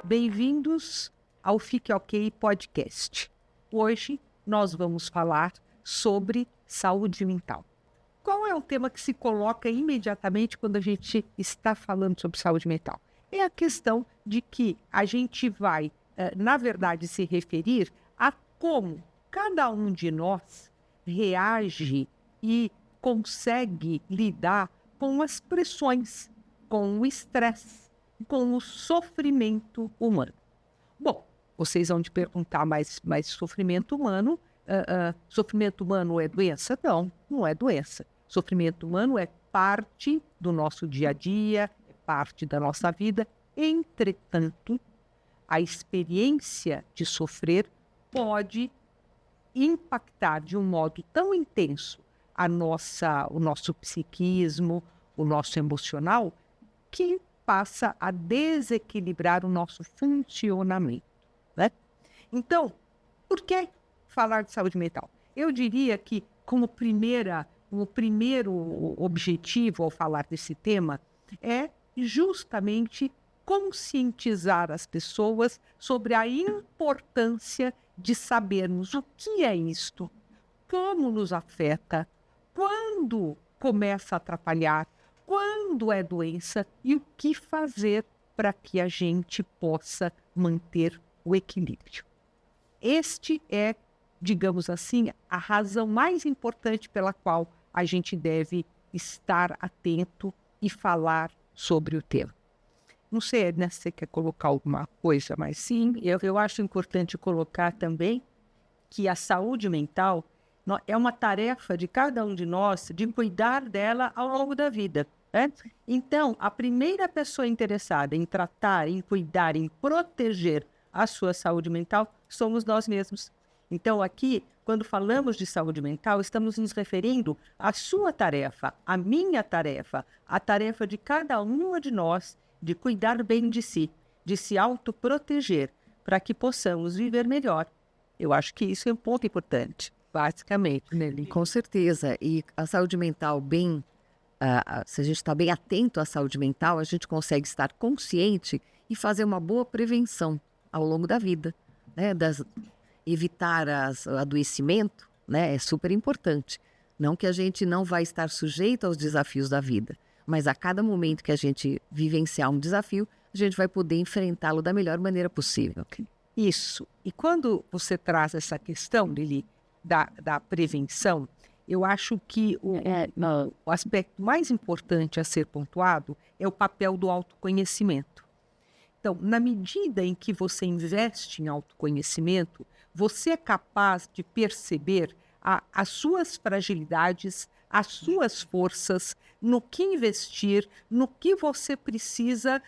Bem-vindos ao Fique Ok Podcast. Hoje nós vamos falar sobre saúde mental. Qual é o tema que se coloca imediatamente quando a gente está falando sobre saúde mental? É a questão de que a gente vai, na verdade, se referir a como cada um de nós reage e consegue lidar com as pressões, com o estresse, com o sofrimento humano. Bom, vocês vão te perguntar, mas sofrimento humano é doença? Não, não é doença. Sofrimento humano é parte do nosso dia a dia, é parte da nossa vida. Entretanto, a experiência de sofrer pode impactar de um modo tão intenso o nosso psiquismo, o nosso emocional, que passa a desequilibrar o nosso funcionamento, né? Então, por que falar de saúde mental? Eu diria que como primeiro objetivo ao falar desse tema é justamente conscientizar as pessoas sobre a importância de sabermos o que é isto, como nos afeta, quando começa a atrapalhar, quando é doença e o que fazer para que a gente possa manter o equilíbrio. Este é, digamos assim, a razão mais importante pela qual a gente deve estar atento e falar sobre o tema. Não sei, né, se você quer colocar alguma coisa, mas sim, eu acho importante colocar também que a saúde mental é uma tarefa de cada um de nós de cuidar dela ao longo da vida. Né? Então, a primeira pessoa interessada em tratar, em cuidar, em proteger a sua saúde mental somos nós mesmos. Então, aqui, quando falamos de saúde mental, estamos nos referindo à sua tarefa, à minha tarefa, à tarefa de cada uma de nós de cuidar bem de si, de se autoproteger, para que possamos viver melhor. Eu acho que isso é um ponto importante, basicamente, Nelly. Com certeza. E a saúde mental se a gente está bem atento à saúde mental, a gente consegue estar consciente e fazer uma boa prevenção ao longo da vida, né? Evitar o adoecimento, né? É super importante. Não que a gente não vai estar sujeito aos desafios da vida, mas a cada momento que a gente vivenciar um desafio, a gente vai poder enfrentá-lo da melhor maneira possível. Isso. E quando você traz essa questão, Lili, da prevenção, eu acho que o aspecto mais importante a ser pontuado é o papel do autoconhecimento. Então, na medida em que você investe em autoconhecimento, você é capaz de perceber as suas fragilidades, as suas forças, no que investir, no que você precisa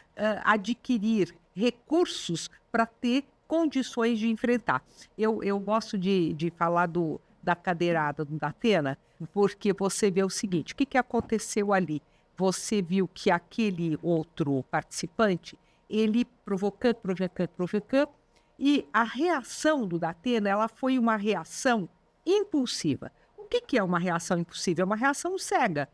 adquirir recursos para ter condições de enfrentar. Eu gosto de falar da cadeirada do Datena, porque você vê o seguinte, o que aconteceu ali? Você viu que aquele outro participante, ele provocando, e a reação do Datena, ela foi uma reação impulsiva. O que é uma reação impulsiva? É uma reação cega.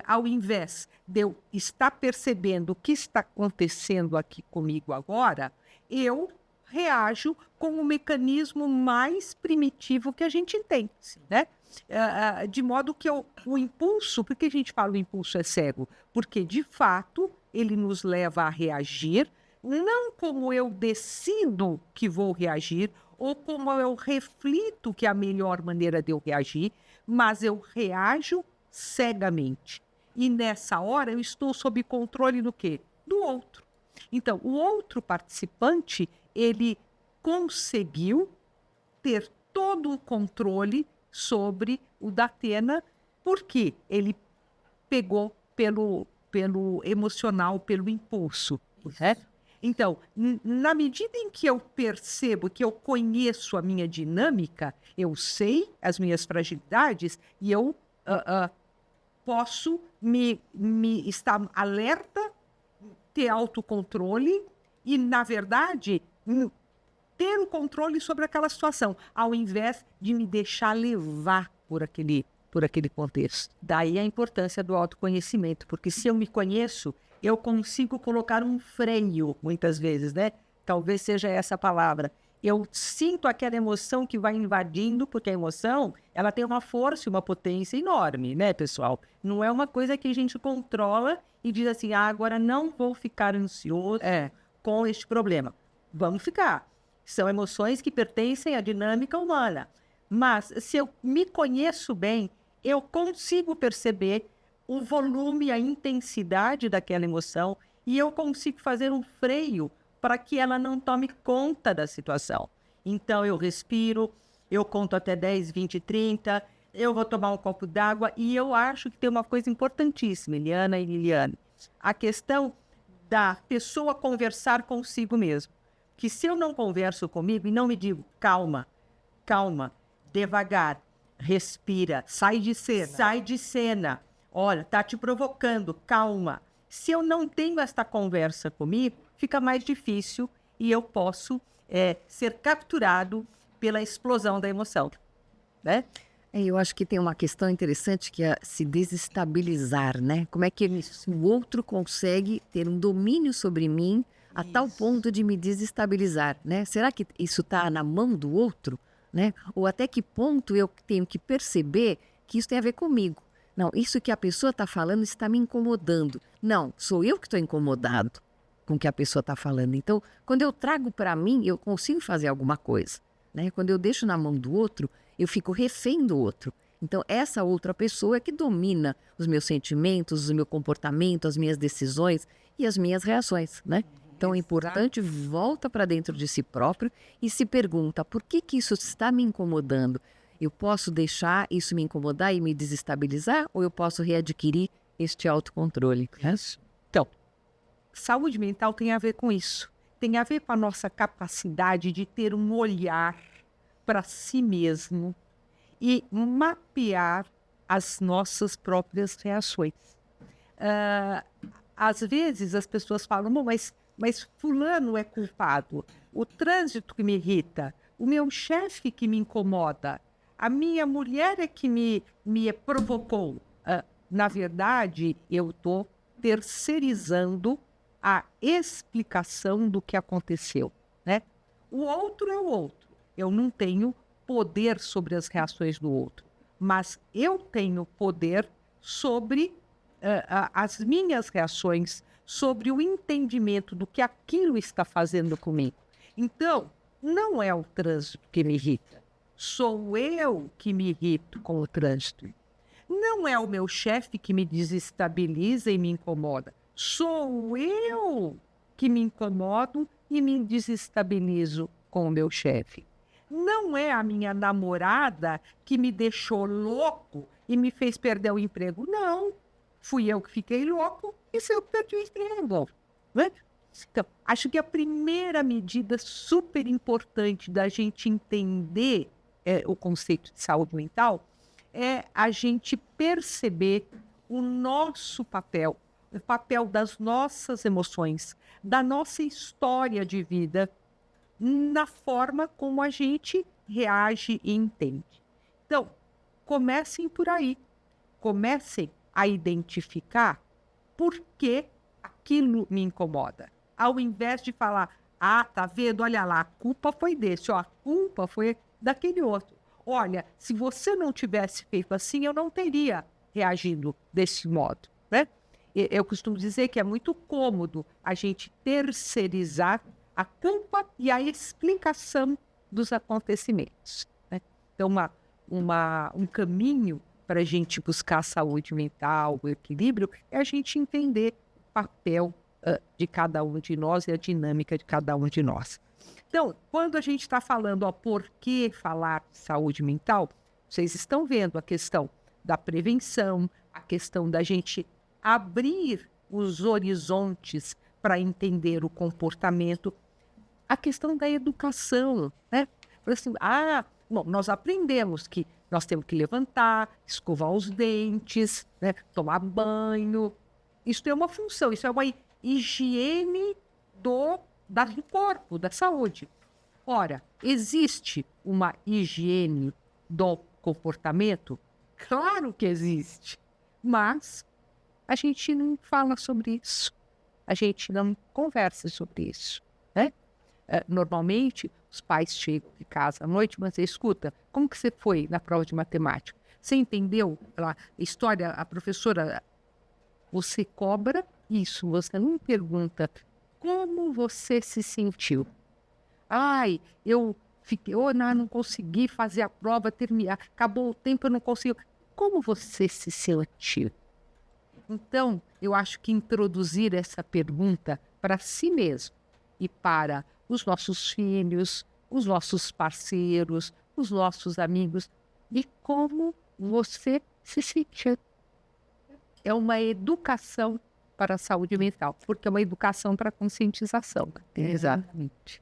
Ao invés de eu estar percebendo o que está acontecendo aqui comigo agora, eu reajo com o mecanismo mais primitivo que a gente tem, né? De modo que o impulso, por que a gente fala o impulso é cego? Porque, de fato, ele nos leva a reagir, não como eu decido que vou reagir, ou como eu reflito que é a melhor maneira de eu reagir, mas eu reajo cegamente. E nessa hora eu estou sob controle do quê? Do outro. Então, o outro participante, ele conseguiu ter todo o controle sobre o Datena, porque ele pegou pelo emocional, pelo impulso. Né? Então, na medida em que eu percebo, que eu conheço a minha dinâmica, eu sei as minhas fragilidades e eu posso me estar alerta, ter autocontrole e, na verdade, ter o controle sobre aquela situação, ao invés de me deixar levar por aquele contexto. Daí a importância do autoconhecimento, porque se eu me conheço, eu consigo colocar um freio, muitas vezes, né? talvez seja essa a palavra. Eu sinto aquela emoção que vai invadindo, porque a emoção, ela tem uma força e uma potência enorme, né, pessoal? Não é uma coisa que a gente controla e diz assim, agora não vou ficar ansioso com este problema. Vamos ficar. São emoções que pertencem à dinâmica humana. Mas, se eu me conheço bem, eu consigo perceber o volume, a intensidade daquela emoção e eu consigo fazer um freio para que ela não tome conta da situação. Então, eu respiro, eu conto até 10, 20, 30, eu vou tomar um copo d'água e eu acho que tem uma coisa importantíssima, Eliana e Liliane, a questão da pessoa conversar consigo mesmo. Que se eu não converso comigo e não me digo, calma, calma, devagar, respira, sai de cena, olha, tá te provocando, calma. Se eu não tenho esta conversa comigo, fica mais difícil e eu posso ser capturado pela explosão da emoção, né? Eu acho que tem uma questão interessante que é se desestabilizar, né? Como é que o outro consegue ter um domínio sobre mim a tal ponto de me desestabilizar, né? Será que isso está na mão do outro, né? Ou até que ponto eu tenho que perceber que isso tem a ver comigo? Não, isso que a pessoa está falando está me incomodando. Não, sou eu que estou incomodado com o que a pessoa está falando. Então, quando eu trago para mim, eu consigo fazer alguma coisa, né? Quando eu deixo na mão do outro, eu fico refém do outro. Então, essa outra pessoa é que domina os meus sentimentos, o meu comportamento, as minhas decisões e as minhas reações, né? Então, é importante, volta para dentro de si próprio e se pergunta, por que isso está me incomodando? Eu posso deixar isso me incomodar e me desestabilizar ou eu posso readquirir este autocontrole? Então, saúde mental tem a ver com isso. Tem a ver com a nossa capacidade de ter um olhar para si mesmo e mapear as nossas próprias reações. Às vezes as pessoas falam, mas fulano é culpado, o trânsito que me irrita, o meu chefe que me incomoda, a minha mulher é que me provocou. Na verdade, eu estou terceirizando a explicação do que aconteceu, né? O outro é o outro. Eu não tenho poder sobre as reações do outro, mas eu tenho poder sobre as minhas reações, sobre o entendimento do que aquilo está fazendo comigo. Então, não é o trânsito que me irrita, sou eu que me irrito com o trânsito. Não é o meu chefe que me desestabiliza e me incomoda, sou eu que me incomodo e me desestabilizo com o meu chefe. Não é a minha namorada que me deixou louco e me fez perder o emprego. Não, fui eu que fiquei louco e eu perdi o emprego. Né? Então, acho que a primeira medida super importante da gente entender o conceito de saúde mental é a gente perceber o nosso papel, o papel das nossas emoções, da nossa história de vida, na forma como a gente reage e entende. Então, comecem por aí. Comecem a identificar por que aquilo me incomoda. Ao invés de falar, tá vendo? Olha lá, a culpa foi desse, a culpa foi daquele outro. Olha, se você não tivesse feito assim, eu não teria reagido desse modo, né? Eu costumo dizer que é muito cômodo a gente terceirizar a culpa e a explicação dos acontecimentos, né? Então, um caminho para a gente buscar a saúde mental, o equilíbrio, é a gente entender o papel de cada um de nós e a dinâmica de cada um de nós. Então, quando a gente está falando, por que falar de saúde mental, vocês estão vendo a questão da prevenção, a questão da gente abrir os horizontes para entender o comportamento, a questão da educação, né? Assim, bom, nós aprendemos que nós temos que levantar, escovar os dentes, né? Tomar banho. Isso é uma função, isso é uma higiene do corpo, da saúde. Ora, existe uma higiene do comportamento? Claro que existe, mas a gente não fala sobre isso, a gente não conversa sobre isso, né? Normalmente, os pais chegam de casa à noite, mas você escuta, como que você foi na prova de matemática? Você entendeu a história, a professora, você cobra isso, você não pergunta como você se sentiu. Ai, eu fiquei, não consegui fazer a prova, terminar, acabou o tempo, eu não consigo. Como você se sentiu? Então, eu acho que introduzir essa pergunta para si mesmo e para os nossos filhos, os nossos parceiros, os nossos amigos, e como você se sentiu. É uma educação para a saúde mental, porque é uma educação para a conscientização. Exatamente.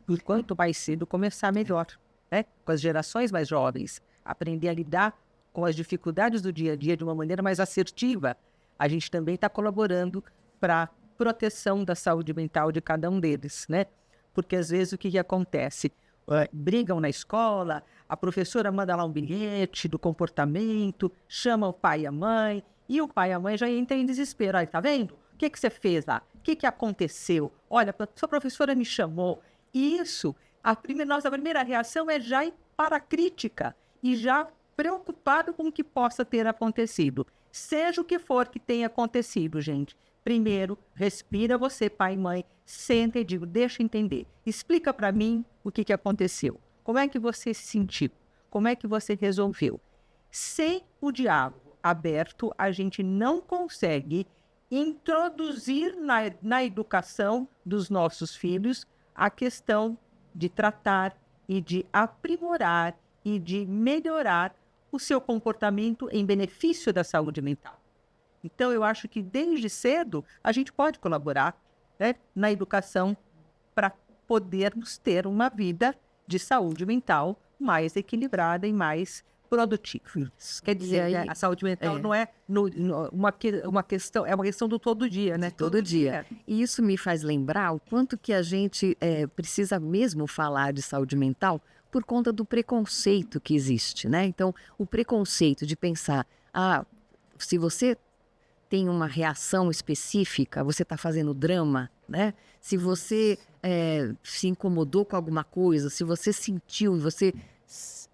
E quanto mais cedo começar, melhor, né? Com as gerações mais jovens, aprender a lidar com as dificuldades do dia a dia de uma maneira mais assertiva. A gente também está colaborando para a proteção da saúde mental de cada um deles, né? Porque às vezes o que acontece? Brigam na escola, a professora manda lá um bilhete do comportamento, chama o pai e a mãe, e o pai e a mãe já entram em desespero. Aí, tá vendo? O que você fez lá? O que aconteceu? Olha, sua professora me chamou. E isso, nossa primeira reação é já ir para a crítica e já preocupado com o que possa ter acontecido. Seja o que for que tenha acontecido, gente. Primeiro, respira você, pai e mãe, senta e digo, deixa eu entender. Explica para mim o que aconteceu. Como é que você se sentiu? Como é que você resolveu? Sem o diálogo aberto, a gente não consegue introduzir na educação dos nossos filhos a questão de tratar e de aprimorar e de melhorar o seu comportamento em benefício da saúde mental. Então, eu acho que desde cedo a gente pode colaborar, né, na educação para podermos ter uma vida de saúde mental mais equilibrada e mais produtiva. Quer dizer, a saúde mental não é uma questão, é uma questão do todo dia, né? Todo dia. E isso me faz lembrar o quanto que a gente precisa mesmo falar de saúde mental por conta do preconceito que existe, né? Então, o preconceito de pensar, se você tem uma reação específica, você está fazendo drama, né? Se você se incomodou com alguma coisa, se você sentiu, você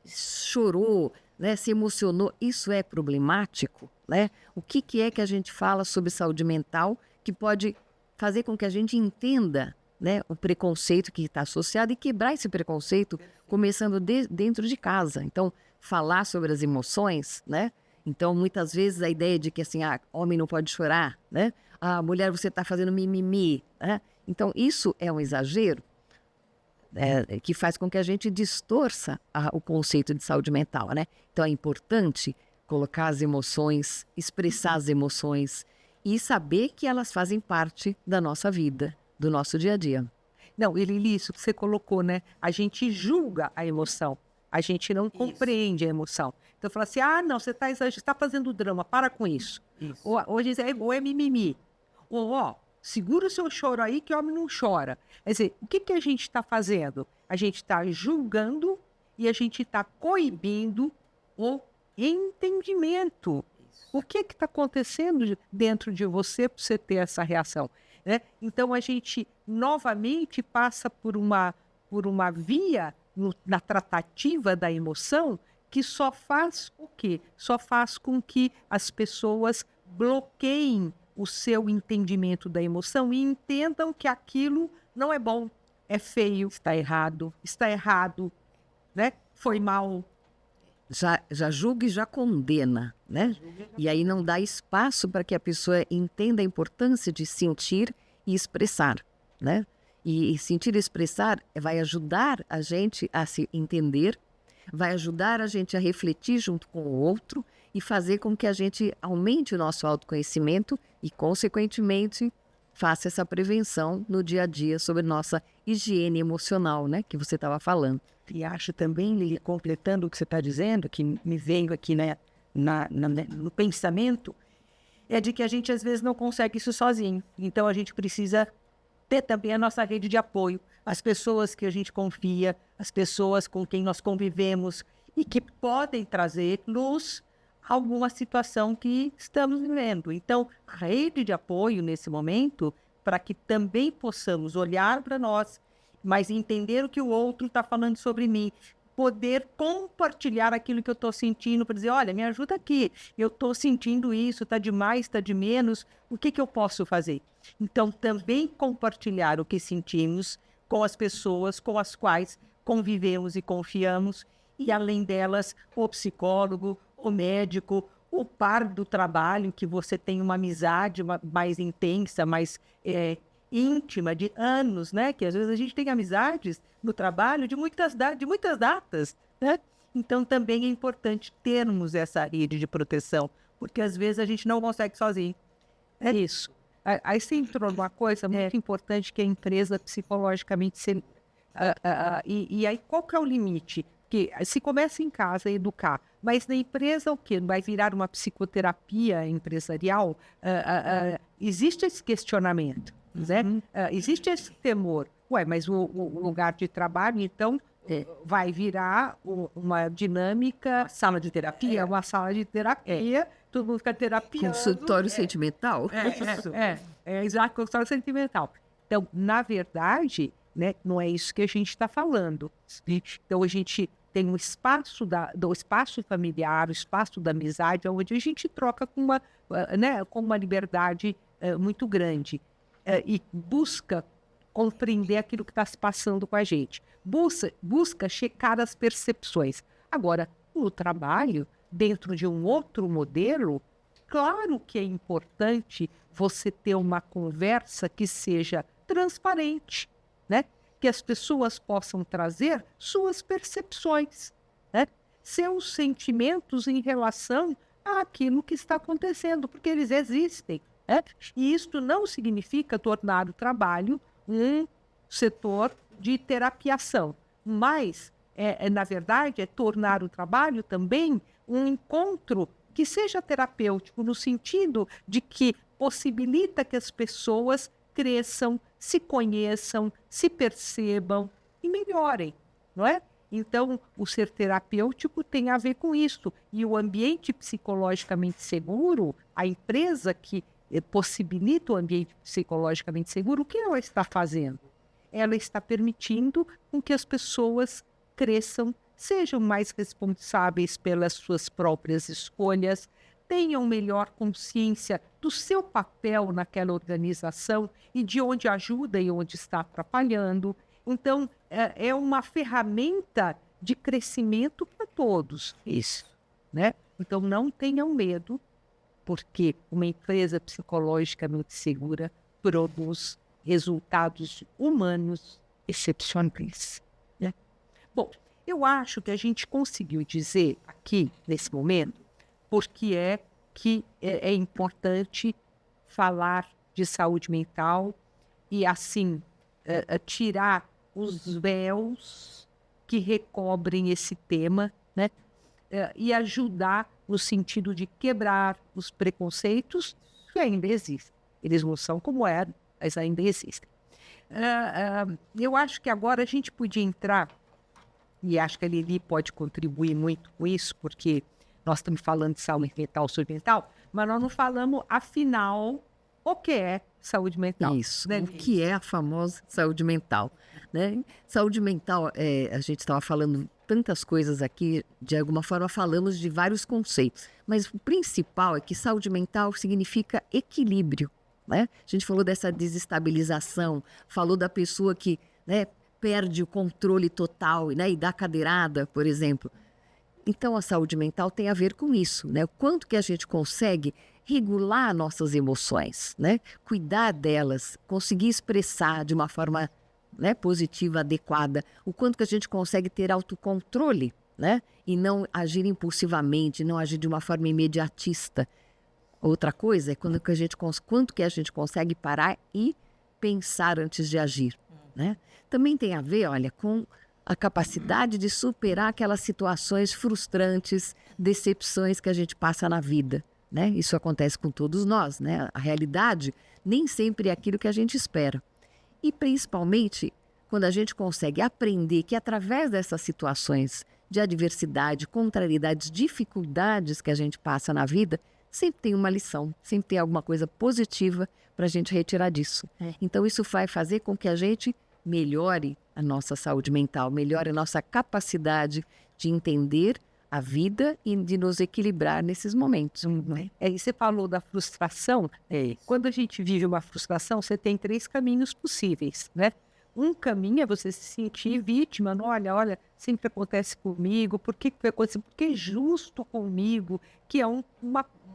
chorou, né? Se emocionou, isso é problemático, né? O que é que a gente fala sobre saúde mental que pode fazer com que a gente entenda, né, o preconceito que está associado e quebrar esse preconceito começando dentro de casa. Então, falar sobre as emoções, né? Então, muitas vezes a ideia de que assim, homem não pode chorar, né? Mulher, você está fazendo mimimi, né? Então, isso é um exagero que faz com que a gente distorça o conceito de saúde mental, né? Então, é importante colocar as emoções, expressar as emoções e saber que elas fazem parte da nossa vida, do nosso dia a dia. Não, Lili, isso que você colocou, né? A gente julga a emoção. A gente não compreende a emoção. Então, fala assim, não, você está fazendo drama, para com isso. Ou é mimimi. Ou, segura o seu choro aí que o homem não chora. Quer dizer, o que a gente está fazendo? A gente está julgando e a gente está coibindo o entendimento. O que está acontecendo dentro de você para você ter essa reação? Né? Então, a gente novamente passa por uma via na tratativa da emoção que só faz o quê? Só faz com que as pessoas bloqueiem o seu entendimento da emoção e entendam que aquilo não é bom, é feio, está errado, né? Foi mal. Já julga e já condena, né? E aí não dá espaço para que a pessoa entenda a importância de sentir e expressar, né? E sentir e expressar vai ajudar a gente a se entender, vai ajudar a gente a refletir junto com o outro e fazer com que a gente aumente o nosso autoconhecimento e, consequentemente, faça essa prevenção no dia a dia sobre nossa higiene emocional, né? Que você estava falando. E acho também, Lili, completando o que você está dizendo, que me veio aqui, né, no pensamento, é de que a gente às vezes não consegue isso sozinho. Então a gente precisa ter também a nossa rede de apoio, as pessoas que a gente confia, as pessoas com quem nós convivemos e que podem trazer luz a alguma situação que estamos vivendo. Então, a rede de apoio nesse momento, para que também possamos olhar para nós mas entender o que o outro está falando sobre mim. Poder compartilhar aquilo que eu estou sentindo, para dizer, olha, me ajuda aqui, eu estou sentindo isso, está de mais, está de menos, o que eu posso fazer? Então, também compartilhar o que sentimos com as pessoas com as quais convivemos e confiamos, e além delas, o psicólogo, o médico, o par do trabalho, que você tem uma amizade mais intensa, mais íntima, de anos, né? Que às vezes a gente tem amizades no trabalho de muitas datas, né? Então também é importante termos essa rede de proteção, porque às vezes a gente não consegue sozinho. É isso. Aí você entrou numa coisa muito importante, que é a empresa psicologicamente segura. E aí qual que é o limite? Que se começa em casa a educar, mas na empresa o quê? Vai virar uma psicoterapia empresarial? Existe esse questionamento, né? Existe esse temor. Ué, mas o lugar de trabalho, então, vai virar uma dinâmica... Sala de terapia? Uma sala de terapia, todo mundo fica terapiando. Consultório sentimental? Exato, consultório sentimental. Então, na verdade, né, não é isso que a gente está falando. Então, a gente tem um espaço do espaço familiar, o espaço da amizade, onde a gente troca com uma liberdade muito grande. E busca compreender aquilo que está se passando com a gente. Busca checar as percepções. Agora, no trabalho, dentro de um outro modelo, claro que é importante você ter uma conversa que seja transparente, né? Que as pessoas possam trazer suas percepções, né? Seus sentimentos em relação àquilo que está acontecendo, porque eles existem. E isto não significa tornar o trabalho um setor de terapiação, mas, na verdade, é tornar o trabalho também um encontro que seja terapêutico, no sentido de que possibilita que as pessoas cresçam, se conheçam, se percebam e melhorem, não é? Então, o ser terapêutico tem a ver com isso. E o ambiente psicologicamente seguro, a empresa que possibilita o ambiente psicologicamente seguro, o que ela está fazendo? Ela está permitindo com que as pessoas cresçam, sejam mais responsáveis pelas suas próprias escolhas, tenham melhor consciência do seu papel naquela organização e de onde ajuda e onde está atrapalhando. Então, é uma ferramenta de crescimento para todos, isso, né? Então, não tenham medo, porque uma empresa psicologicamente segura produz resultados humanos excepcionais, né? Bom, eu acho que a gente conseguiu dizer aqui, nesse momento, porque é importante falar de saúde mental e, assim, tirar os véus que recobrem esse tema, né? E ajudar no sentido de quebrar os preconceitos que ainda existem. Eles não são como eram, mas ainda existem. Eu acho que agora a gente podia entrar, e acho que a Lili pode contribuir muito com isso, porque nós estamos falando de saúde mental, mas nós não falamos, afinal, o que é saúde mental. Isso, né? O que é a famosa saúde mental, né? Saúde mental, a gente estava falando tantas coisas aqui, de alguma forma falamos de vários conceitos, mas o principal é que saúde mental significa equilíbrio, né? A gente falou dessa desestabilização, falou da pessoa que, né, perde o controle total, né, e dá cadeirada, por exemplo. Então, a saúde mental tem a ver com isso, né? O quanto que a gente consegue regular nossas emoções, né? Cuidar delas, conseguir expressar de uma forma, né, positiva, adequada, o quanto que a gente consegue ter autocontrole, né? E não agir impulsivamente, não agir de uma forma imediatista. Outra coisa é quanto que a gente consegue parar e pensar antes de agir, né? Também tem a ver, olha, com a capacidade de superar aquelas situações frustrantes, decepções que a gente passa na vida, né? Isso acontece com todos nós, né? A realidade nem sempre é aquilo que a gente espera. E principalmente quando a gente consegue aprender que através dessas situações de adversidade, contrariedades, dificuldades que a gente passa na vida, sempre tem uma lição, sempre tem alguma coisa positiva para a gente retirar disso. Então isso vai fazer com que a gente melhore a nossa saúde mental, melhora a nossa capacidade de entender a vida e de nos equilibrar nesses momentos. Né? E você falou da frustração. Quando a gente vive uma frustração, você tem 3 caminhos possíveis, né? Um caminho é você se sentir vítima. Não, olha, sempre acontece comigo. Por que foi acontecer? Porque é justo comigo, que é um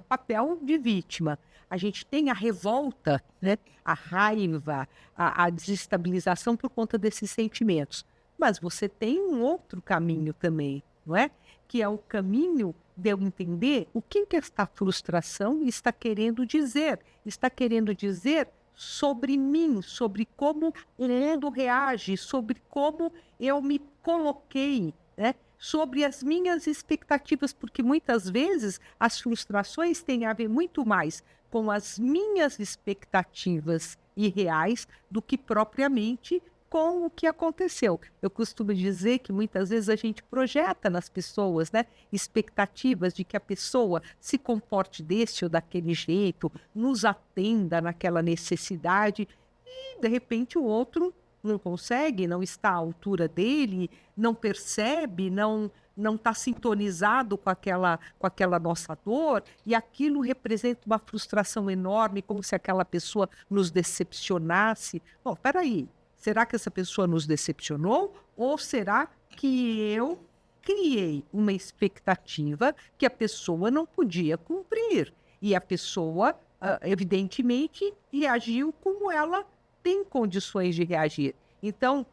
papel de vítima. A gente tem a revolta, né? A raiva, a desestabilização por conta desses sentimentos. Mas você tem um outro caminho também, não é? Que é o caminho de eu entender o que esta frustração está querendo dizer. Está querendo dizer sobre mim, sobre como o mundo reage, sobre como eu me coloquei, né? Sobre as minhas expectativas, porque muitas vezes as frustrações têm a ver muito mais com as minhas expectativas irreais do que propriamente com o que aconteceu. Eu costumo dizer que muitas vezes a gente projeta nas pessoas, né, expectativas de que a pessoa se comporte desse ou daquele jeito, nos atenda naquela necessidade, e de repente o outro não consegue, não está à altura dele, não percebe, não está sintonizado com aquela nossa dor, e aquilo representa uma frustração enorme, como se aquela pessoa nos decepcionasse. Bom, peraí. Será que essa pessoa nos decepcionou? Ou será que eu criei uma expectativa que a pessoa não podia cumprir? E a pessoa, evidentemente, reagiu como ela tem condições de reagir. Então,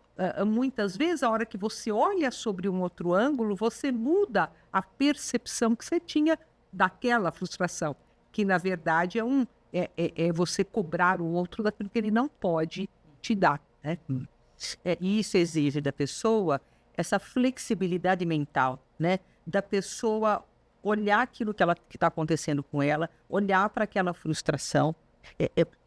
muitas vezes, a hora que você olha sobre um outro ângulo, você muda a percepção que você tinha daquela frustração, que, na verdade, é você cobrar o outro daquilo que ele não pode te dar. Né? E isso exige da pessoa essa flexibilidade mental, né? Da pessoa olhar aquilo que está acontecendo com ela, olhar para aquela frustração.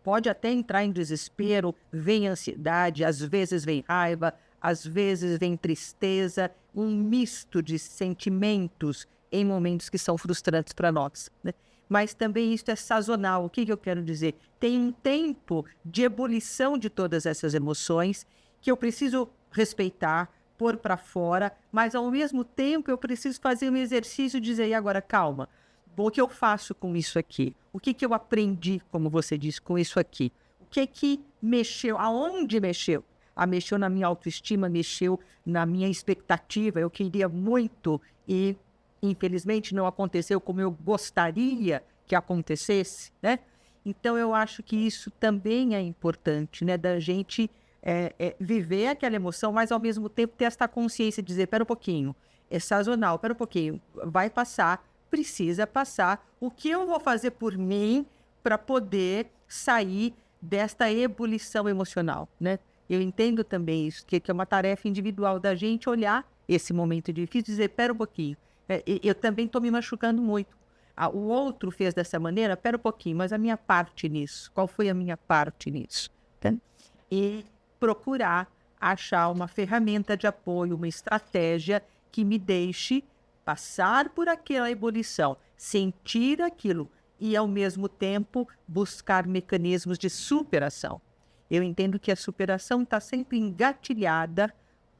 Pode até entrar em desespero, vem ansiedade, às vezes vem raiva, às vezes vem tristeza, um misto de sentimentos em momentos que são frustrantes para nós, né? Mas também isso é sazonal. O que eu quero dizer? Tem um tempo de ebulição de todas essas emoções que eu preciso respeitar, pôr para fora, mas ao mesmo tempo eu preciso fazer um exercício de dizer, e agora, calma, o que eu faço com isso aqui? O que eu aprendi, como você disse, com isso aqui? O que mexeu? Aonde mexeu? Mexeu na minha autoestima, mexeu na minha expectativa. Eu queria muito e infelizmente não aconteceu como eu gostaria que acontecesse, né? Então eu acho que isso também é importante, né? Da gente viver aquela emoção, mas ao mesmo tempo ter essa consciência de dizer, pera um pouquinho, é sazonal, pera um pouquinho, vai passar, precisa passar. O que eu vou fazer por mim para poder sair desta ebulição emocional, né? Eu entendo também isso, que é uma tarefa individual da gente olhar esse momento difícil e dizer, pera um pouquinho, eu também estou me machucando muito. O outro fez dessa maneira, pera um pouquinho, mas a minha parte nisso, qual foi a minha parte nisso? Tá? E procurar achar uma ferramenta de apoio, uma estratégia que me deixe passar por aquela ebulição, sentir aquilo e, ao mesmo tempo, buscar mecanismos de superação. Eu entendo que a superação está sempre engatilhada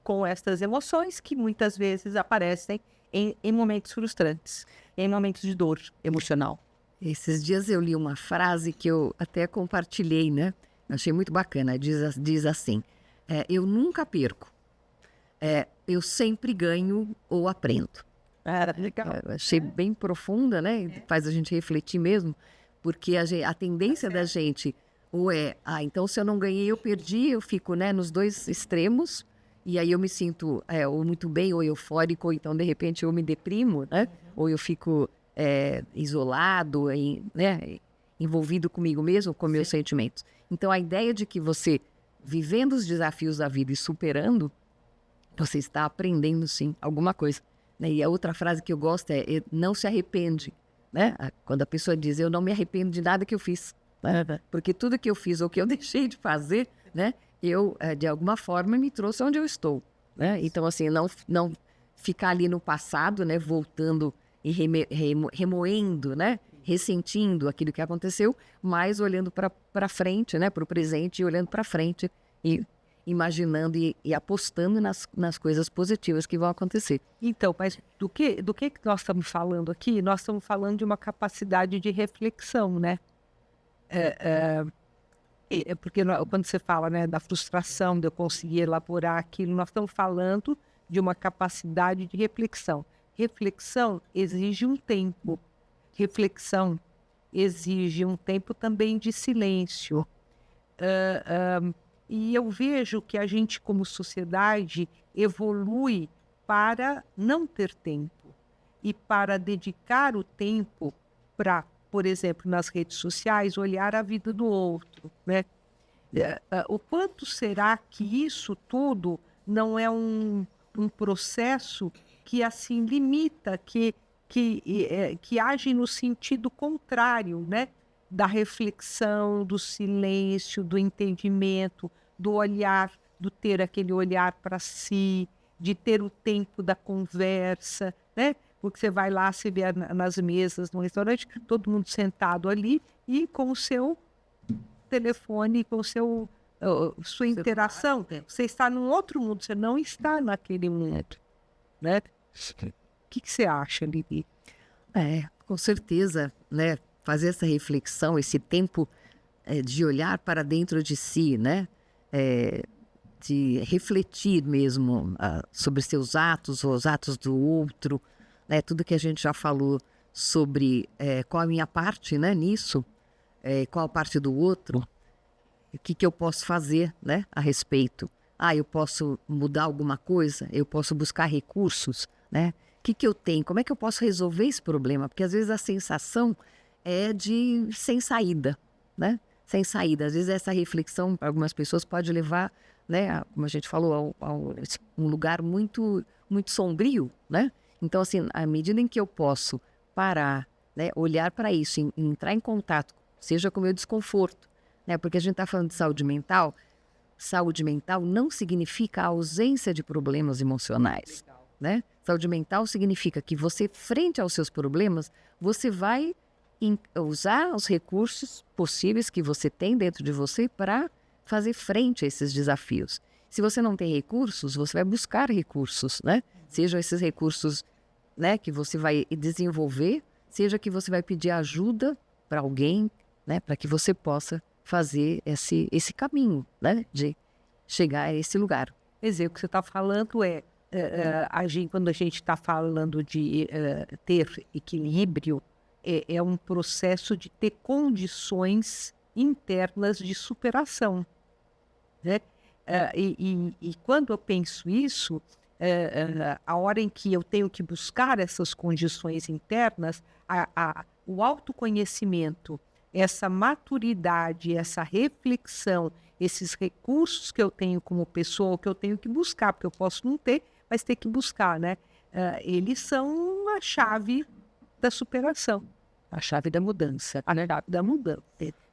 com estas emoções que muitas vezes aparecem em momentos frustrantes, em momentos de dor emocional. Esses dias eu li uma frase que eu até compartilhei, né? Achei muito bacana. Diz assim, eu nunca perco, eu sempre ganho ou aprendo. Legal. Achei bem profunda, né? Faz a gente refletir mesmo, porque a tendência da gente ou então se eu não ganhei, eu perdi, eu fico, né, nos dois extremos. E aí eu me sinto ou muito bem, ou eufórico, ou então de repente eu me deprimo, né? Ou eu fico isolado, né? Envolvido comigo mesmo, com meus sentimentos. Então a ideia de que você, vivendo os desafios da vida e superando, você está aprendendo sim alguma coisa. Né? E a outra frase que eu gosto é não se arrepende. Né? Quando a pessoa diz, eu não me arrependo de nada que eu fiz. Né? Porque tudo que eu fiz ou que eu deixei de fazer, né? Eu, de alguma forma, me trouxe onde eu estou, né? Então, assim, não ficar ali no passado, né? Voltando e remoendo, né? Ressentindo aquilo que aconteceu, mas olhando para frente, né? Para o presente e olhando para frente. E imaginando e apostando nas coisas positivas que vão acontecer. Então, mas do que nós estamos falando aqui? Nós estamos falando de uma capacidade de reflexão, né? Porque quando você fala, né, da frustração de eu conseguir elaborar aquilo, nós estamos falando de uma capacidade de reflexão. Reflexão exige um tempo. Reflexão exige um tempo também de silêncio. E eu vejo que a gente, como sociedade, evolui para não ter tempo e para dedicar o tempo para, por exemplo, nas redes sociais, olhar a vida do outro, né? O quanto será que isso tudo não é um processo que assim limita, que age no sentido contrário, né? Da reflexão, do silêncio, do entendimento, do olhar, do ter aquele olhar para si, de ter o tempo da conversa, né? Porque você vai lá, se vê nas mesas no restaurante, todo mundo sentado ali e com o seu telefone, com o seu sua interação, você está num outro mundo, você não está naquele mundo, né? O que você acha, Lili? Com certeza, né? Fazer essa reflexão, esse tempo de olhar para dentro de si, né? De refletir mesmo sobre seus atos, os atos do outro, né? Tudo que a gente já falou sobre qual a minha parte, né, nisso, qual a parte do outro, o que eu posso fazer, né, a respeito. Eu posso mudar alguma coisa, eu posso buscar recursos, né? O que eu tenho, como é que eu posso resolver esse problema? Porque às vezes a sensação é de sem saída, né? Sem saída. Às vezes essa reflexão para algumas pessoas pode levar, né, como a gente falou, a um lugar muito, muito sombrio, né? Então, assim, à medida em que eu posso parar, né, olhar para isso, entrar em contato, seja com o meu desconforto, né? Porque a gente está falando de saúde mental não significa a ausência de problemas emocionais, né? Saúde mental significa que você, frente aos seus problemas, você vai usar os recursos possíveis que você tem dentro de você para fazer frente a esses desafios. Se você não tem recursos, você vai buscar recursos, né? Sejam esses recursos, né, que você vai desenvolver, seja que você vai pedir ajuda para alguém, né, para que você possa fazer esse caminho, né, de chegar a esse lugar. Quer dizer, o que você está falando quando a gente está falando de ter equilíbrio, é um processo de ter condições internas de superação, né? E quando eu penso isso, a hora em que eu tenho que buscar essas condições internas, o autoconhecimento, essa maturidade, essa reflexão, esses recursos que eu tenho como pessoa, que eu tenho que buscar, porque eu posso não ter, mas ter que buscar, né? Eles são a chave da superação, a chave da mudança, a chave da mudança.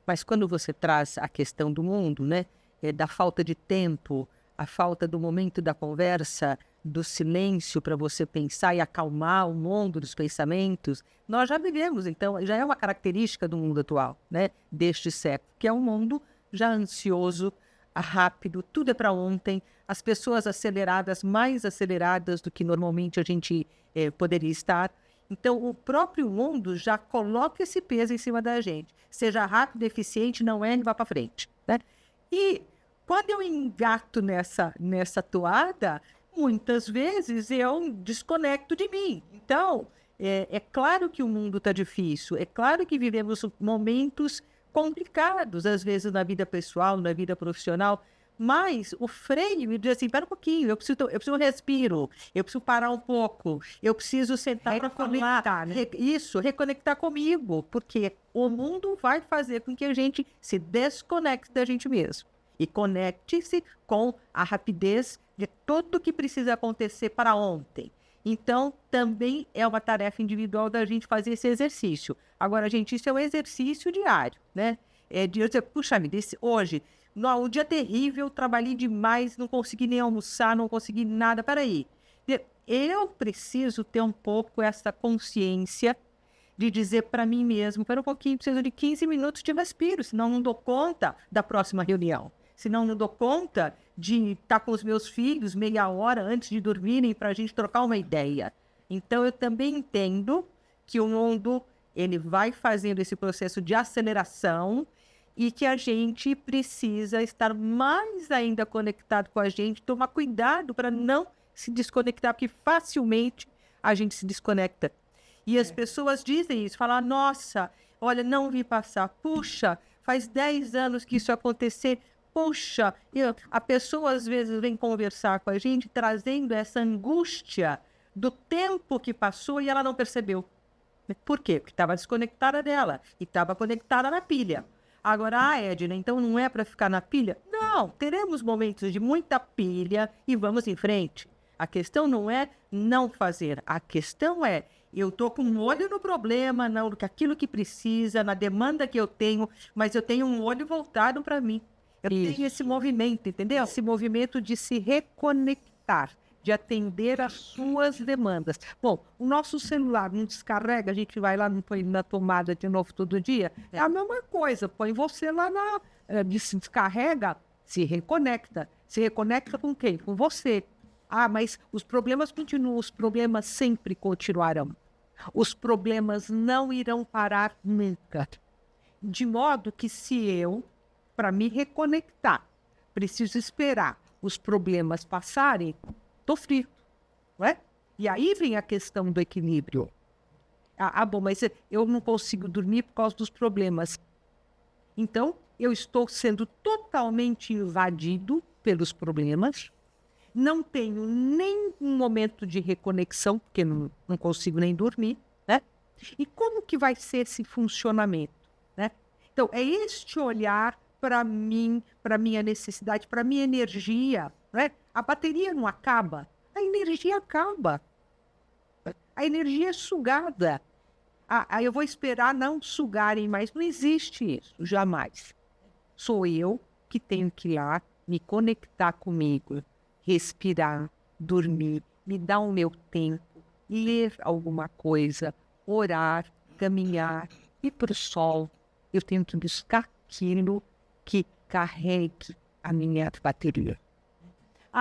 Mas quando você traz a questão do mundo, né, da falta de tempo, a falta do momento da conversa, do silêncio para você pensar e acalmar o mundo dos pensamentos, nós já vivemos, então, já é uma característica do mundo atual, né, deste século, que é um mundo já ansioso, rápido, tudo é para ontem, as pessoas aceleradas, mais aceleradas do que normalmente a gente poderia estar. Então, o próprio mundo já coloca esse peso em cima da gente. Seja rápido, eficiente, não é, e vá para frente, né? E quando eu engato nessa toada, muitas vezes eu desconecto de mim. Então, é claro que o mundo está difícil, é claro que vivemos momentos complicados, às vezes na vida pessoal, na vida profissional, mas o freio me diz assim, espera um pouquinho, eu preciso respiro, eu preciso parar um pouco, eu preciso sentar para falar, né? Reconectar comigo, porque o mundo vai fazer com que a gente se desconecte da gente mesmo e conecte-se com a rapidez de tudo que precisa acontecer para ontem. Então, também é uma tarefa individual da gente fazer esse exercício. Agora, gente, isso é um exercício diário, né? De dizer, puxa vida, hoje, um dia terrível, trabalhei demais, não consegui nem almoçar, não consegui nada. Peraí, eu preciso ter um pouco essa consciência de dizer para mim mesmo, espera um pouquinho, preciso de 15 minutos de respiro, senão não dou conta da próxima reunião. Senão não dou conta de estar com os meus filhos meia hora antes de dormirem para a gente trocar uma ideia. Então, eu também entendo que o mundo ele vai fazendo esse processo de aceleração e que a gente precisa estar mais ainda conectado com a gente, tomar cuidado para não se desconectar, porque facilmente a gente se desconecta. E as pessoas dizem isso, falam, nossa, olha, não vi passar, puxa, faz 10 anos que isso aconteceu, puxa, a pessoa às vezes vem conversar com a gente trazendo essa angústia do tempo que passou e ela não percebeu. Por quê? Porque estava desconectada dela e estava conectada na pilha. Agora, Edna, então não é para ficar na pilha? Não, teremos momentos de muita pilha e vamos em frente. A questão não é não fazer, a questão é eu estou com um olho no problema, aquilo que precisa, na demanda que eu tenho, mas eu tenho um olho voltado para mim. Eu tenho esse movimento, entendeu? Esse movimento de se reconectar, de atender às suas demandas. Bom, o nosso celular não descarrega, a gente vai lá, não põe na tomada de novo todo dia. É a mesma coisa, põe você lá se descarrega, se reconecta. Se reconecta com quem? Com você. Ah, mas os problemas continuam, os problemas sempre continuarão. Os problemas não irão parar nunca. De modo que se eu, para me reconectar, preciso esperar os problemas passarem, estou frito, não é? E aí vem a questão do equilíbrio. Bom, mas eu não consigo dormir por causa dos problemas. Então, eu estou sendo totalmente invadido pelos problemas, não tenho nem um momento de reconexão, porque não consigo nem dormir, né? E como que vai ser esse funcionamento, né? Então, é este olhar para mim, para minha necessidade, para minha energia, né? A bateria não acaba, a energia acaba. A energia é sugada. Eu vou esperar não sugarem mais. Não existe isso, jamais. Sou eu que tenho que ir lá, me conectar comigo, respirar, dormir, me dar o meu tempo, ler alguma coisa, orar, caminhar, ir para o sol. Eu tenho que buscar aquilo que carregue a minha bateria.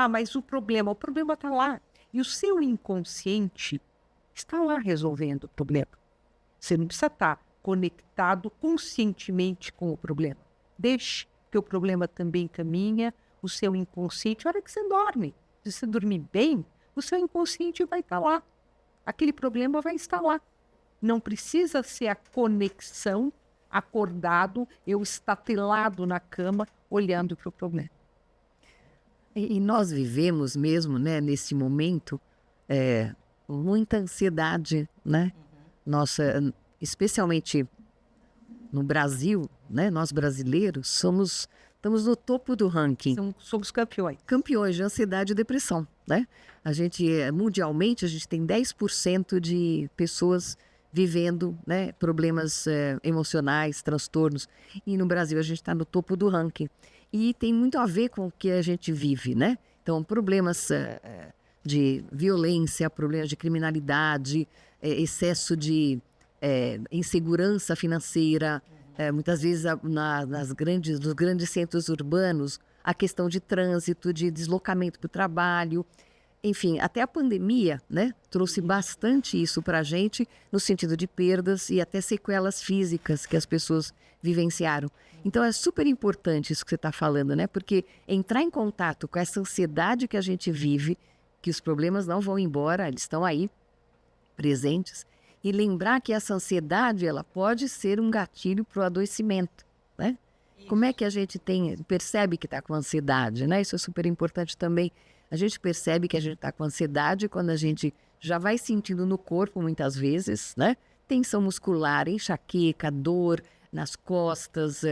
Mas o problema está lá. E o seu inconsciente está lá resolvendo o problema. Você não precisa estar conectado conscientemente com o problema. Deixe que o problema também caminha, o seu inconsciente. A hora que você dorme, se você dormir bem, o seu inconsciente vai estar lá. Aquele problema vai estar lá. Não precisa ser a conexão, acordado, eu estatelado na cama, olhando para o problema. E nós vivemos mesmo, né, nesse momento, muita ansiedade, né? Nossa, especialmente no Brasil, né? Nós brasileiros estamos no topo do ranking. Somos campeões. Campeões de ansiedade e depressão, né? Mundialmente, a gente tem 10% de pessoas vivendo, né, problemas emocionais, transtornos. E no Brasil, a gente está no topo do ranking. E tem muito a ver com o que a gente vive, né? Então, problemas de violência, problemas de criminalidade, excesso de insegurança financeira, muitas vezes nos grandes centros urbanos, a questão de trânsito, de deslocamento para o trabalho. Enfim, até a pandemia, né, trouxe bastante isso para a gente, no sentido de perdas e até sequelas físicas que as pessoas vivenciaram. Então, é super importante isso que você está falando, né? Porque entrar em contato com essa ansiedade que a gente vive, que os problemas não vão embora, eles estão aí, presentes, e lembrar que essa ansiedade, ela pode ser um gatilho para o adoecimento, né? Isso. Como é que a gente percebe que está com ansiedade, né? Isso é super importante também. A gente percebe que a gente está com ansiedade quando a gente já vai sentindo no corpo, muitas vezes, né? Tensão muscular, enxaqueca, dor nas costas,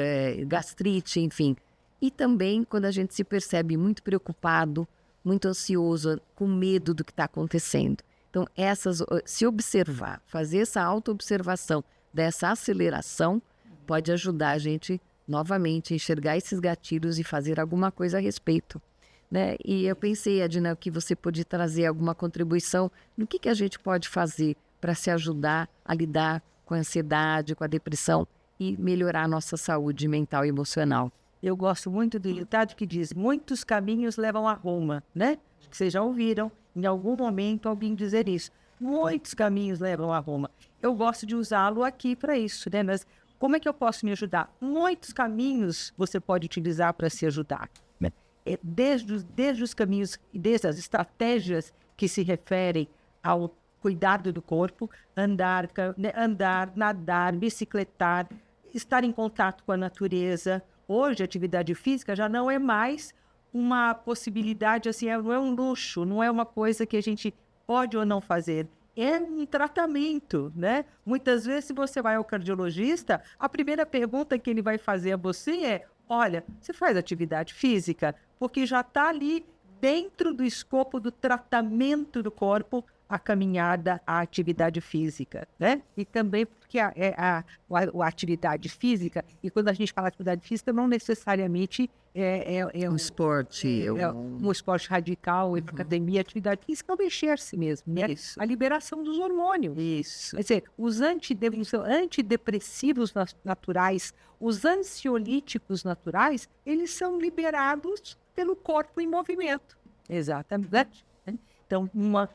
gastrite, enfim. E também quando a gente se percebe muito preocupado, muito ansioso, com medo do que está acontecendo. Então, se observar, fazer essa auto-observação dessa aceleração, pode ajudar a gente novamente a enxergar esses gatilhos e fazer alguma coisa a respeito, né? E eu pensei, Edna, que você pode trazer alguma contribuição no que a gente pode fazer para se ajudar a lidar com a ansiedade, com a depressão e melhorar a nossa saúde mental e emocional. Eu gosto muito do ditado que diz: muitos caminhos levam a Roma, né? Acho que vocês já ouviram em algum momento alguém dizer isso. Muitos caminhos levam a Roma. Eu gosto de usá-lo aqui para isso, né? Mas como é que eu posso me ajudar? Muitos caminhos você pode utilizar para se ajudar. Desde os caminhos e desde as estratégias que se referem ao cuidado do corpo, andar, nadar, bicicletar, estar em contato com a natureza. Hoje, a atividade física já não é mais uma possibilidade, assim, não é um luxo, não é uma coisa que a gente pode ou não fazer. É um tratamento, né? Muitas vezes, se você vai ao cardiologista, a primeira pergunta que ele vai fazer a você é: olha, você faz atividade física? Porque já está ali dentro do escopo do tratamento do corpo a caminhada, a atividade física, né? E também porque a atividade física, e quando a gente fala atividade física, não necessariamente é Um esporte. um esporte radical, ir para academia, atividade física é o mexer-se mesmo, né? Isso. A liberação dos hormônios. Isso. Quer dizer, os antidepressivos naturais, os ansiolíticos naturais, eles são liberados pelo corpo em movimento. Exatamente. Então, uma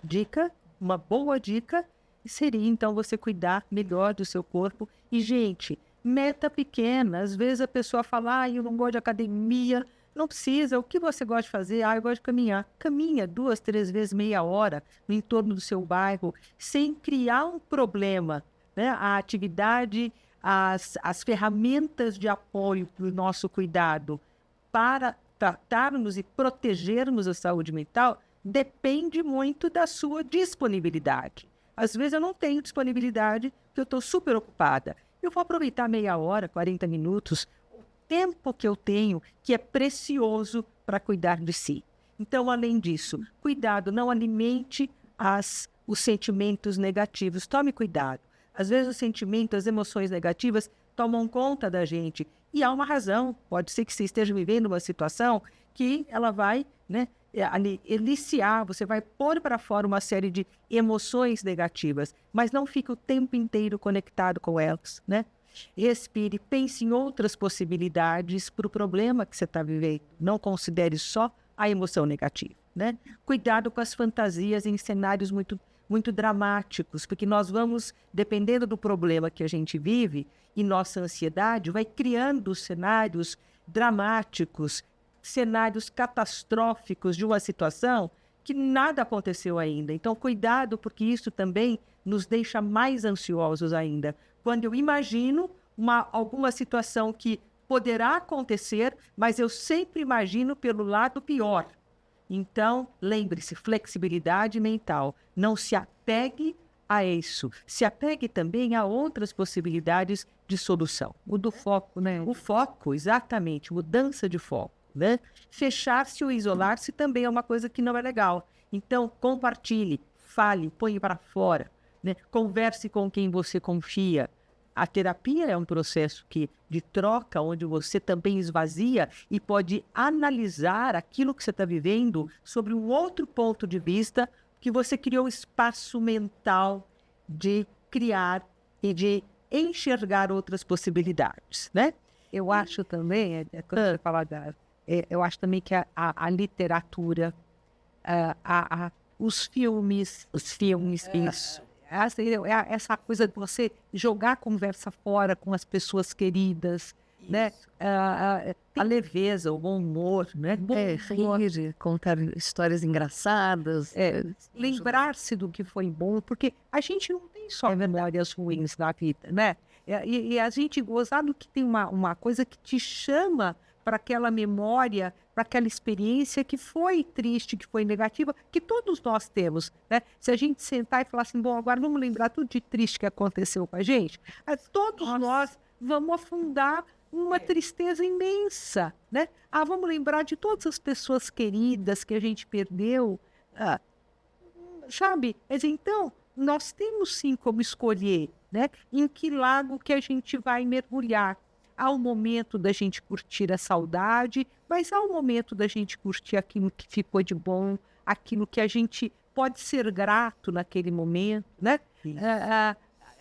boa dica seria, então, você cuidar melhor do seu corpo. E, gente, meta pequena. Às vezes a pessoa fala: eu não gosto de academia. Não precisa. O que você gosta de fazer? Eu gosto de caminhar. Caminha 2, 3 vezes meia hora no entorno do seu bairro, sem criar um problema, né? A atividade, as ferramentas de apoio para o nosso cuidado para tratarmos e protegermos a saúde mental depende muito da sua disponibilidade. Às vezes eu não tenho disponibilidade, porque eu estou super ocupada. Eu vou aproveitar meia hora, 40 minutos, o tempo que eu tenho, que é precioso para cuidar de si. Então, além disso, cuidado, não alimente os sentimentos negativos. Tome cuidado. Às vezes os sentimentos, as emoções negativas tomam conta da gente. E há uma razão. Pode ser que você esteja vivendo uma situação que ela vai, né, eliciar, você vai pôr para fora uma série de emoções negativas, mas não fique o tempo inteiro conectado com elas, né? Respire, pense em outras possibilidades para o problema que você está vivendo. Não considere só a emoção negativa, né? Cuidado com as fantasias em cenários muito, muito dramáticos, porque nós vamos, dependendo do problema que a gente vive, e nossa ansiedade vai criando cenários dramáticos, cenários catastróficos de uma situação que nada aconteceu ainda. Então, cuidado, porque isso também nos deixa mais ansiosos ainda. Quando eu imagino alguma situação que poderá acontecer, mas eu sempre imagino pelo lado pior. Então, lembre-se, flexibilidade mental. Não se apegue a isso. Se apegue também a outras possibilidades de solução. O do foco, né? O foco, exatamente, mudança de foco, né? Fechar-se ou isolar-se também é uma coisa que não é legal. Então, compartilhe, fale, põe para fora, né? Converse com quem você confia. A terapia é um processo de troca, onde você também esvazia e pode analisar aquilo que você está vivendo sobre um outro ponto de vista, que você criou espaço mental de criar e de enxergar outras possibilidades, né? Eu acho também, quando você fala eu acho também que a literatura, os filmes, isso. Essa coisa de você jogar a conversa fora com as pessoas queridas, né? A leveza, o bom humor, né? Rir, contar histórias engraçadas. Lembrar-se do que foi bom, porque a gente não tem só memórias ruins na vida, né? E a gente gozar do que tem uma coisa que te chama para aquela memória, para aquela experiência que foi triste, que foi negativa, que todos nós temos, né? Se a gente sentar e falar assim, bom, agora vamos lembrar tudo de triste que aconteceu com a gente, todos nós vamos afundar uma tristeza imensa, né? Vamos lembrar de todas as pessoas queridas que a gente perdeu, sabe? Mas então, nós temos sim como escolher, né? Em que lago que a gente vai mergulhar. Há o momento da gente curtir a saudade, mas há o momento da gente curtir aquilo que ficou de bom, aquilo que a gente pode ser grato naquele momento, né?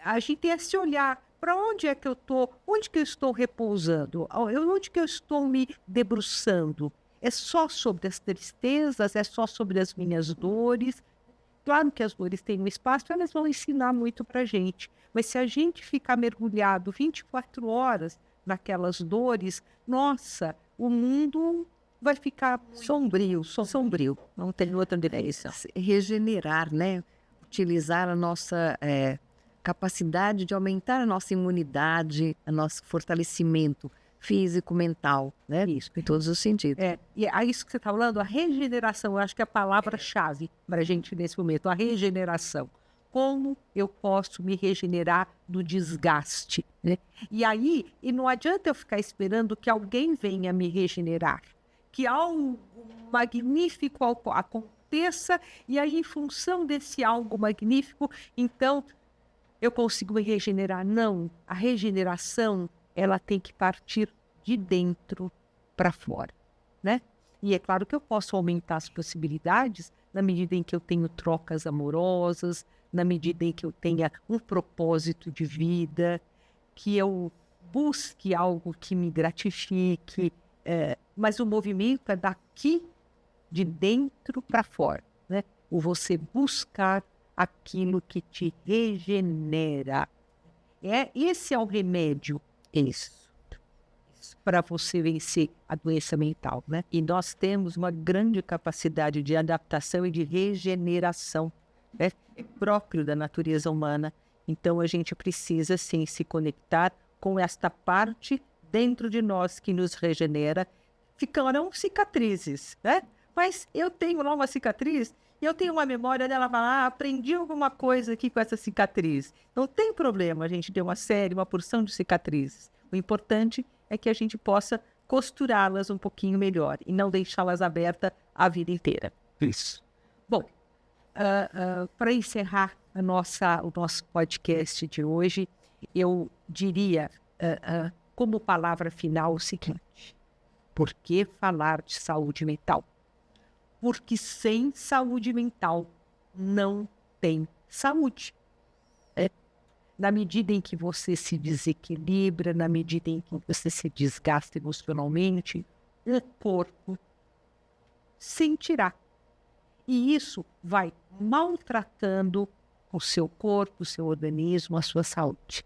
A gente tem esse olhar Para onde é que eu estou? Onde que eu estou repousando? Onde que eu estou me debruçando? É só sobre as tristezas? É só sobre as minhas dores? Claro que as dores têm um espaço, elas vão ensinar muito para a gente. Mas se a gente ficar mergulhado 24 horas naquelas dores, nossa, o mundo vai ficar sombrio. Não tem outra direção. Regenerar, né? Utilizar a nossa capacidade de aumentar a nossa imunidade, o nosso fortalecimento físico, mental, né? Isso. Em todos os sentidos. E é isso que você está falando, a regeneração, eu acho que é a palavra-chave para a gente nesse momento, a regeneração. Como eu posso me regenerar do desgaste, né? E não adianta eu ficar esperando que alguém venha me regenerar, que algo magnífico aconteça, e aí, em função desse algo magnífico, então, eu consigo me regenerar. Não, a regeneração, ela tem que partir de dentro para fora, né? E é claro que eu posso aumentar as possibilidades na medida em que eu tenho trocas amorosas, na medida em que eu tenha um propósito de vida, que eu busque algo que me gratifique, mas o movimento é daqui de dentro para fora, né? O você buscar aquilo que te regenera. Esse é o remédio, isso, para você vencer a doença mental, né? E nós temos uma grande capacidade de adaptação e de regeneração, né? É próprio da natureza humana. Então a gente precisa sim se conectar com esta parte dentro de nós que nos regenera. Ficaram cicatrizes, né? Mas eu tenho lá uma cicatriz e eu tenho uma memória dela, falar, aprendi alguma coisa aqui com essa cicatriz. Não tem problema a gente ter uma porção de cicatrizes. O importante é que a gente possa costurá-las um pouquinho melhor e não deixá-las abertas a vida inteira. Isso. Bom, para encerrar o nosso podcast de hoje, eu diria, como palavra final, o seguinte: por que falar de saúde mental? Porque sem saúde mental não tem saúde. Na medida em que você se desequilibra, na medida em que você se desgasta emocionalmente, o corpo sentirá. E isso vai maltratando o seu corpo, o seu organismo, a sua saúde.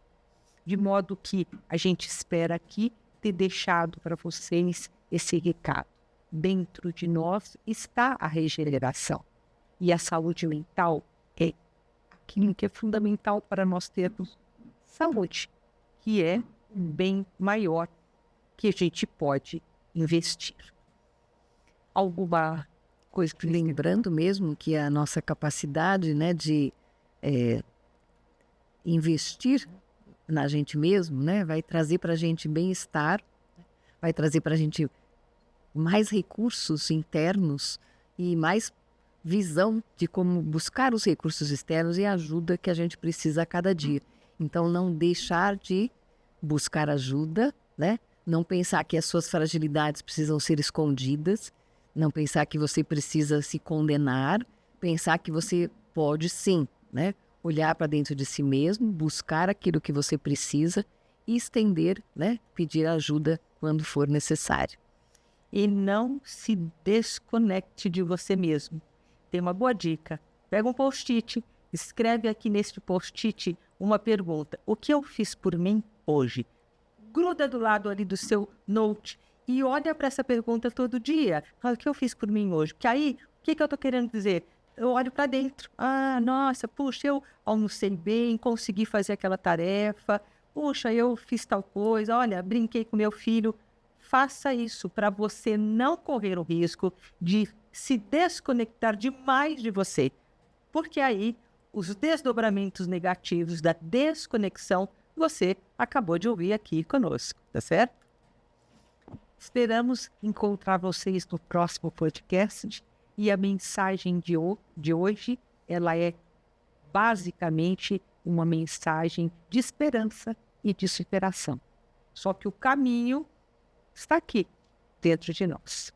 De modo que a gente espera aqui ter deixado para vocês esse recado. Dentro de nós está a regeneração. E a saúde mental é aquilo que é fundamental para nós termos saúde, que é um bem maior que a gente pode investir. Alguma coisa que Lembrando mesmo que a nossa capacidade, né, de investir na gente mesmo, né, vai trazer para a gente bem-estar, vai trazer para a gente mais recursos internos e mais visão de como buscar os recursos externos e a ajuda que a gente precisa a cada dia. Então, não deixar de buscar ajuda, né? Não pensar que as suas fragilidades precisam ser escondidas, não pensar que você precisa se condenar, pensar que você pode sim, né? Olhar para dentro de si mesmo, buscar aquilo que você precisa e estender, né? Pedir ajuda quando for necessário. E não se desconecte de você mesmo. Tem uma boa dica. Pega um post-it, escreve aqui neste post-it uma pergunta. O que eu fiz por mim hoje? Gruda do lado ali do seu note e olha para essa pergunta todo dia. O que eu fiz por mim hoje? Porque aí, o que eu estou querendo dizer? Eu olho para dentro. Nossa, puxa, eu almocei bem, consegui fazer aquela tarefa. Puxa, eu fiz tal coisa. Olha, brinquei com meu filho. Faça isso para você não correr o risco de se desconectar demais de você. Porque aí, os desdobramentos negativos da desconexão, você acabou de ouvir aqui conosco, tá certo? Esperamos encontrar vocês no próximo podcast. E a mensagem de hoje, ela é basicamente uma mensagem de esperança e de superação. Só que o caminho está aqui, dentro de nós.